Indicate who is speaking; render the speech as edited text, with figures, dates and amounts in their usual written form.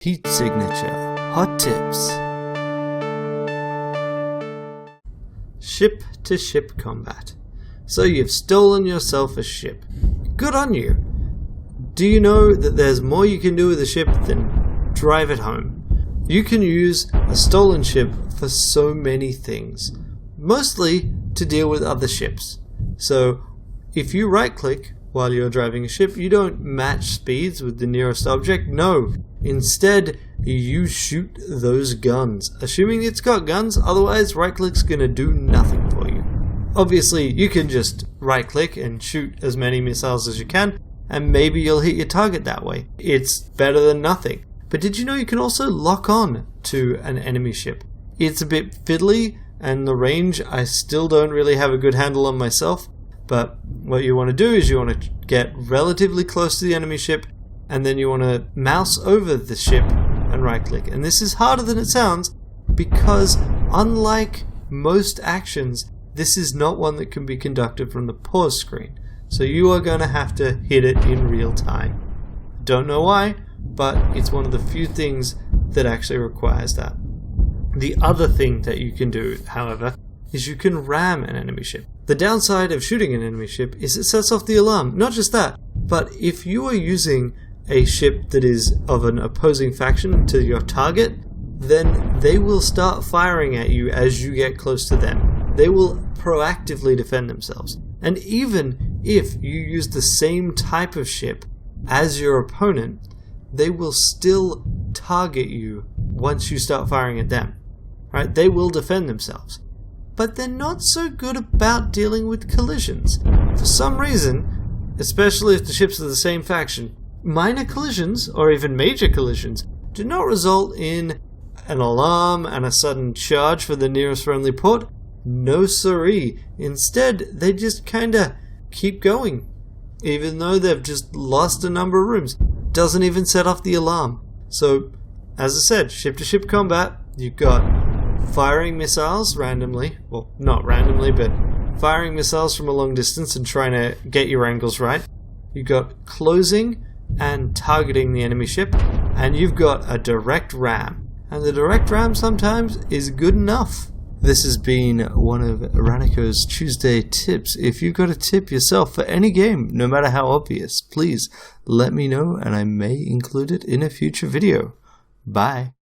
Speaker 1: Heat signature. Hot tips. Ship-to-ship combat. So you've stolen yourself a ship. Good on you. Do you know that there's more you can do with a ship than drive it home? You can use a stolen ship for so many things. Mostly to deal with other ships. So if you right-click while you're driving a ship, you don't match speeds with the nearest object. No. Instead, you shoot those guns, assuming it's got guns, otherwise right-click's gonna do nothing for you. Obviously, you can just right-click and shoot as many missiles as you can, and maybe you'll hit your target that way. It's better than nothing. But did you know you can also lock on to an enemy ship? It's a bit fiddly, and the range I still don't really have a good handle on myself, but what you want to do is you want to get relatively close to the enemy ship, and then you want to mouse over the ship and right click. And this is harder than it sounds because unlike most actions, this is not one that can be conducted from the pause screen. So you are going to have to hit it in real time. Don't know why, but it's one of the few things that actually requires that. The other thing that you can do, however, is you can ram an enemy ship. The downside of shooting an enemy ship is it sets off the alarm. Not just that, but if you are using a ship that is of an opposing faction to your target, then they will start firing at you as you get close to them. They will proactively defend themselves. And even if you use the same type of ship as your opponent, they will still target you once you start firing at them. Right? They will defend themselves. But they're not so good about dealing with collisions. For some reason, especially if the ships are the same faction, minor collisions, or even major collisions, do not result in an alarm and a sudden charge for the nearest friendly port. No siree. Instead, they just kinda keep going, even though they've just lost a number of rooms. Doesn't even set off the alarm. So, as I said, ship-to-ship combat, you've got firing missiles randomly, well, not randomly, but firing missiles from a long distance and trying to get your angles right. You've got closing and targeting the enemy ship, and you've got a direct ram. And the direct ram sometimes is good enough. This has been one of Ranneko's Tuesday tips. If you've got a tip yourself for any game, no matter how obvious, please let me know and I may include it in a future video. Bye.